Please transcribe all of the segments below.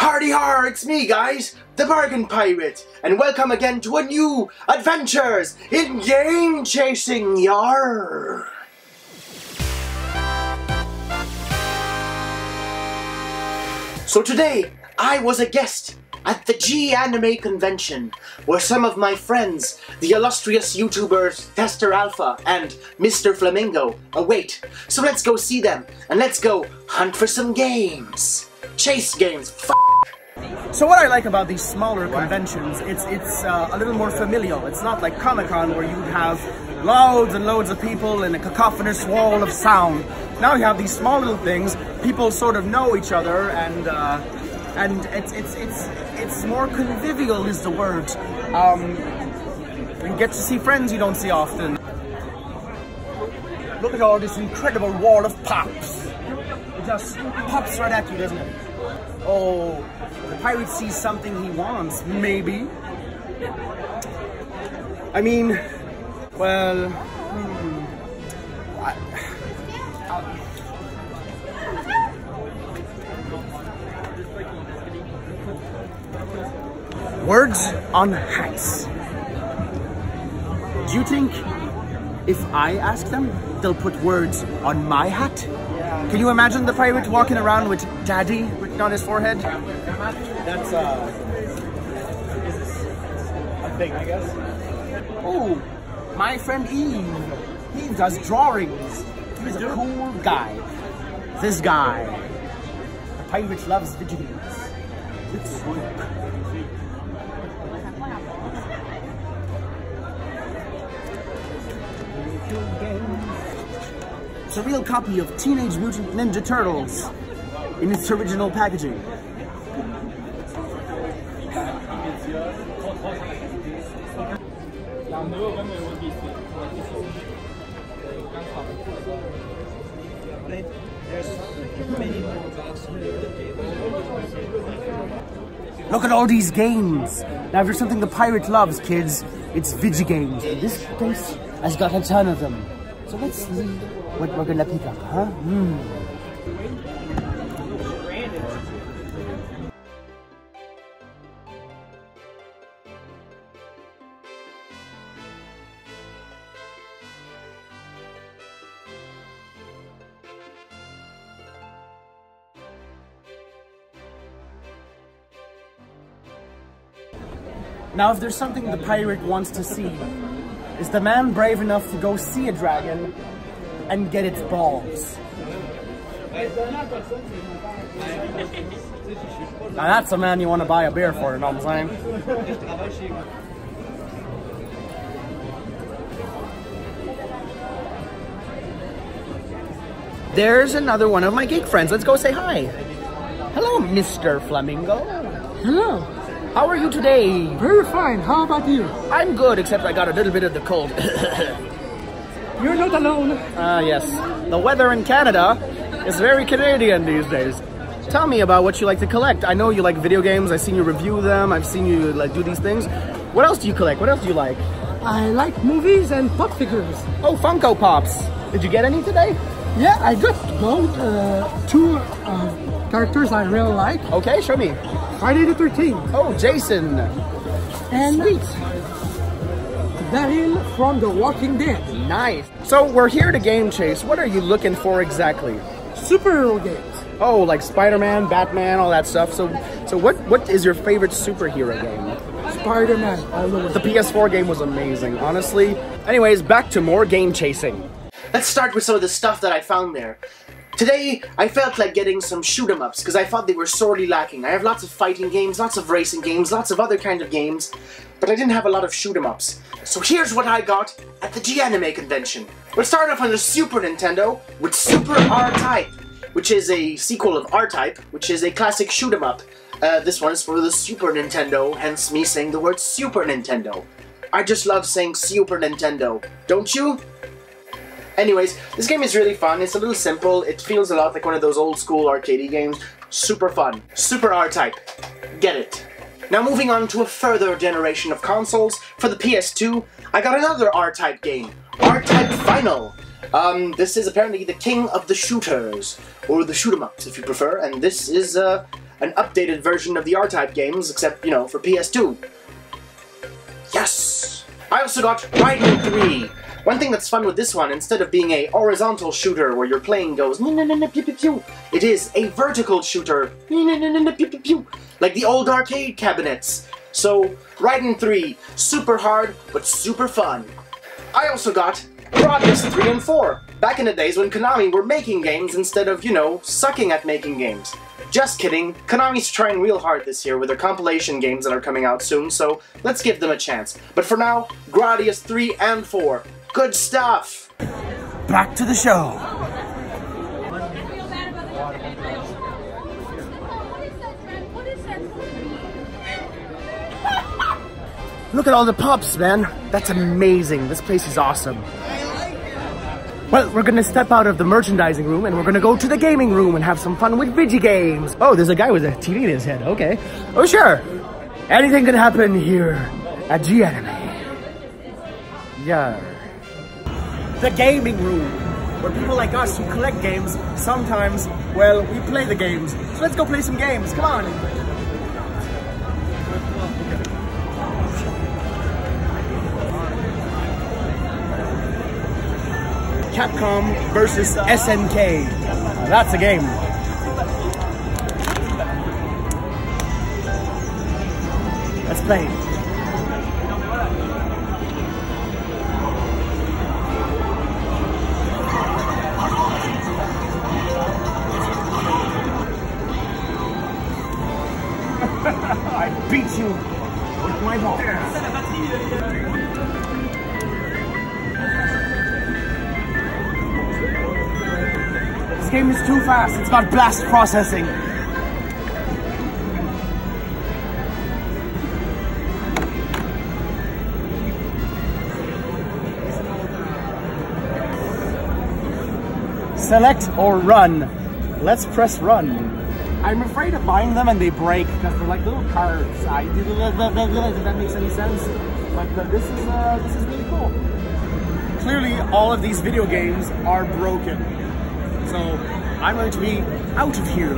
Hardy har, it's me guys, the Bargain Pirate, and welcome again to a new adventures in game chasing, yar. So today, I was a guest at the G-Anime convention, where some of my friends, the illustrious YouTubers Testeur Alpha and Mr. Flamingo, await. So let's go see them, and let's go hunt for some games. Chase games, So what I like about these smaller conventions, it's a little more familial. It's not like Comic-Con where you'd have loads and loads of people in a cacophonous wall of sound. Now you have these small little things, people sort of know each other, and it's more convivial is the word. You get to see friends you don't see often. Look at all this incredible wall of pops. It just pops right at you, doesn't it? Oh, the pirate sees something he wants, maybe. I mean, well, words on hats. Do you think if I ask them, they'll put words on my hat? Can you imagine the pirate walking around with Daddy written on his forehead? That's a thing, I guess. Oh, my friend Eve. He does drawings. He's a cool guy. This guy. The pirate loves video games. It's It's a real copy of Teenage Mutant Ninja Turtles in its original packaging. Look at all these games. Now if there's something the pirate loves, kids, it's video games. And this place has got a ton of them. So let's see what we're gonna pick up, huh? Now, if there's something the pirate wants to see, is the man brave enough to go see a dragon and get its balls? Now that's a man you want to buy a beer for, you know what I'm saying? There's another one of my geek friends. Let's go say hi. Hello, Mr. Flamingo. Hello. How are you today? Very fine. How about you? I'm good, except I got a little bit of the cold. You're not alone. Yes. The weather in Canada is very Canadian these days. Tell me about what you like to collect. I know you like video games. I've seen you review them. I've seen you like do these things. What else do you collect? What else do you like? I like movies and pop figures. Oh, Funko Pops. Did you get any today? Yeah, I just bought two characters I really like. Okay, show me. Friday the 13th. Oh, Jason. And sweet. Daryl from The Walking Dead. Nice. So we're here to game chase. What are you looking for exactly? Superhero games. Oh, like Spider-Man, Batman, all that stuff. So what is your favorite superhero game? Spider-Man. The PS4 game was amazing, honestly. Anyways, back to more game chasing. Let's start with some of the stuff that I found there. Today, I felt like getting some shoot-em-ups because I thought they were sorely lacking. I have lots of fighting games, lots of racing games, lots of other kind of games, but I didn't have a lot of shoot-em-ups. So here's what I got at the G-Anime convention. We'll start off on the Super Nintendo with Super R-Type, which is a sequel of R-Type, which is a classic shoot-em-up. This one is for the Super Nintendo, hence me saying the word Super Nintendo. I just love saying Super Nintendo, don't you? Anyways, this game is really fun. It's a little simple. It feels a lot like one of those old school arcade games. Super fun. Super R-Type. Get it. Now moving on to a further generation of consoles, for the PS2, I got another R-Type game. R-Type Final. This is apparently the king of the shooters, or the shoot-em-ups if you prefer, and this is an updated version of the R-Type games, except, you know, for PS2. Yes! I also got Raiden 3. One thing that's fun with this one, instead of being a horizontal shooter where your plane goes pew pew pew, it is a vertical shooter pew pew pew, like the old arcade cabinets. So, Raiden 3, super hard, but super fun. I also got Gradius 3 and 4, back in the days when Konami were making games instead of, you know, sucking at making games. Just kidding, Konami's trying real hard this year with their compilation games that are coming out soon, so let's give them a chance. But for now, Gradius 3 and 4. Good stuff! Back to the show. Look at all the pops, man. That's amazing. This place is awesome. Well, we're gonna step out of the merchandising room and we're gonna go to the gaming room and have some fun with video games. Oh, there's a guy with a TV in his head. Okay. Oh, sure. Anything can happen here at G-Anime. Yeah. The gaming room, where people like us who collect games, sometimes, well, we play the games. So let's go play some games. Come on. Capcom versus SNK. Now that's a game. Let's play. I beat you with my ball. This game is too fast. It's got blast processing. Select or run. Let's press run. I'm afraid of buying them and they break because they're like little cards. If that makes any sense. But this is really cool. Clearly, all of these video games are broken. So I'm going to be out of here.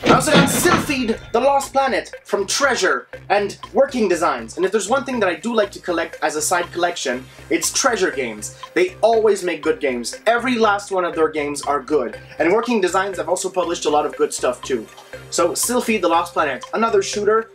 I also got Silpheed, The Lost Planet, from Treasure, and Working Designs. And if there's one thing that I do like to collect as a side collection, it's Treasure games. They always make good games. Every last one of their games are good. And Working Designs have also published a lot of good stuff too. So Silpheed, The Lost Planet, another shooter,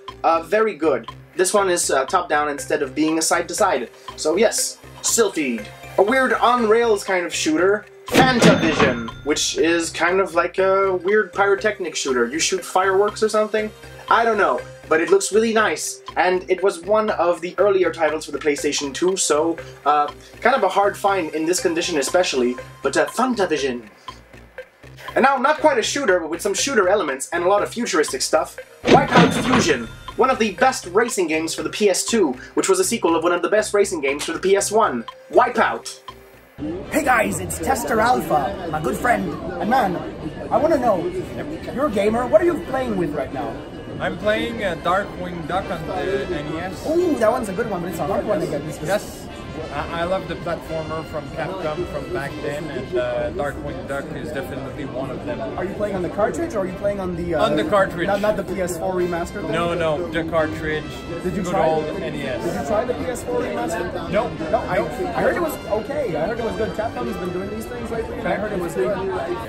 very good. This one is top-down instead of being a side-to-side. So yes, Silpheed. A weird on-rails kind of shooter, Fantavision, which is kind of like a weird pyrotechnic shooter. You shoot fireworks or something? I don't know, but it looks really nice. And it was one of the earlier titles for the PlayStation 2, so kind of a hard find in this condition especially, but Fantavision. And now, not quite a shooter, but with some shooter elements and a lot of futuristic stuff, Wipeout Fusion. One of the best racing games for the PS2, which was a sequel of one of the best racing games for the PS1, Wipeout. Hey guys, it's Testeur Alpha, my good friend. And man, I want to know, you're a gamer, what are you playing with right now? I'm playing Darkwing Duck on the NES. Ooh, that one's a good one, but it's a hard one to get. Yes. I love the platformer from Capcom from back then, and Darkwing Duck is definitely one of them. Are you playing on the cartridge, or are you playing on the... on the cartridge. Not the PS4 remaster thing? No, the cartridge. Did you good try old the, NES. Did you try the PS4 remaster? No. No, I heard it was okay. I heard it was good. Capcom's been doing these things lately, and I heard it was good.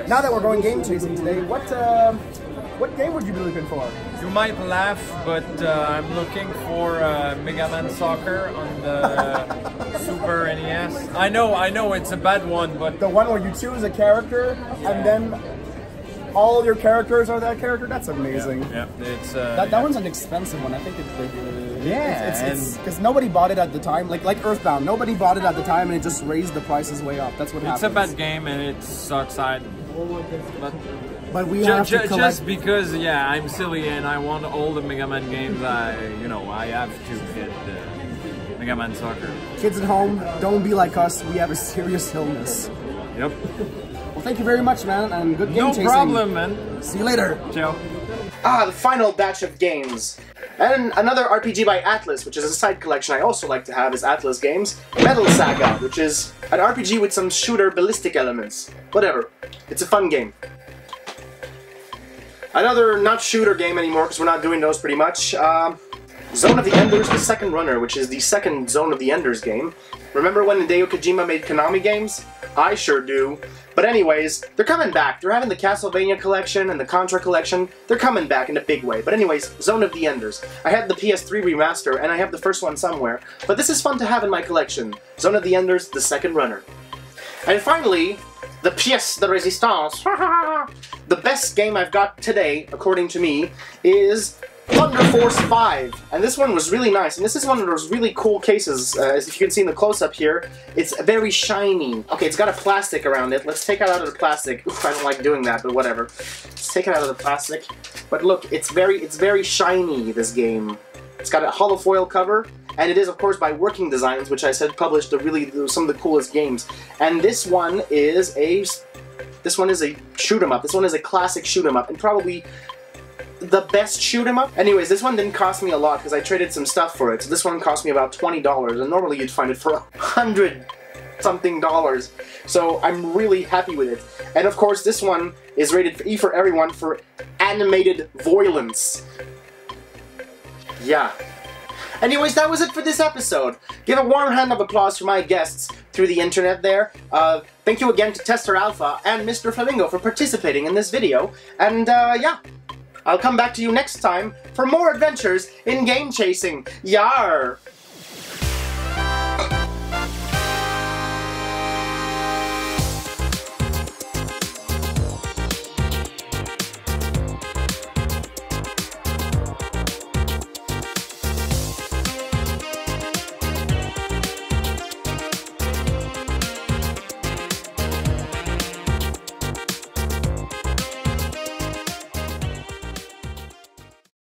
Now that we're going game chasing today, what game would you be looking for? You might laugh, but I'm looking for Mega Man Soccer on the Super NES. I know it's a bad one, but... The one where you choose a character, and then all your characters are that character? That's amazing. Yeah, it's... that one's an expensive one. I think it's like... it's because nobody bought it at the time. Like Earthbound, nobody bought it at the time, and it just raised the prices way up. That's what happens. It's a bad game, and it sucks. But we have to collect... Just because, yeah, I'm silly and I want all the Mega Man games, I have to get the Mega Man Soccer. Kids at home, don't be like us. We have a serious illness. Yep. Well, thank you very much, man, and good game chasing. No problem, man. See you later. Ciao. Ah, the final batch of games. And another RPG by Atlas, which is a side collection I also like to have, is Atlas Games. Metal Saga, which is an RPG with some shooter ballistic elements. Whatever. It's a fun game. Another not shooter game anymore, because we're not doing those pretty much. Zone of the Enders, the second runner, which is the second Zone of the Enders game. Remember when Hideo Kojima made Konami games? I sure do. But anyways, they're coming back. They're having the Castlevania collection and the Contra collection. They're coming back in a big way. But anyways, Zone of the Enders. I had the PS3 remaster, and I have the first one somewhere. But this is fun to have in my collection. Zone of the Enders, the second runner. And finally, the pièce de résistance. The best game I've got today, according to me, is Thunder Force 5. And this one was really nice. And this is one of those really cool cases. As if you can see in the close-up here, it's very shiny. Okay, it's got a plastic around it. Let's take it out of the plastic. Oof, I don't like doing that, but whatever. Let's take it out of the plastic. But look, it's very shiny, this game. It's got a hollow foil cover. And it is, of course, by Working Designs, which I said published some of the coolest games. And this one is a shoot 'em up. This one is a classic shoot 'em up, and probably the best shoot 'em up. Anyways, this one didn't cost me a lot because I traded some stuff for it. So this one cost me about $20, and normally you'd find it for $100-something. So I'm really happy with it. And of course, this one is rated for E for everyone for animated violence. Yeah. Anyways, that was it for this episode. Give a warm hand of applause for my guests through the internet there. Thank you again to Testeur Alpha and Mr. Flamingo for participating in this video. And yeah, I'll come back to you next time for more adventures in game chasing. Yar!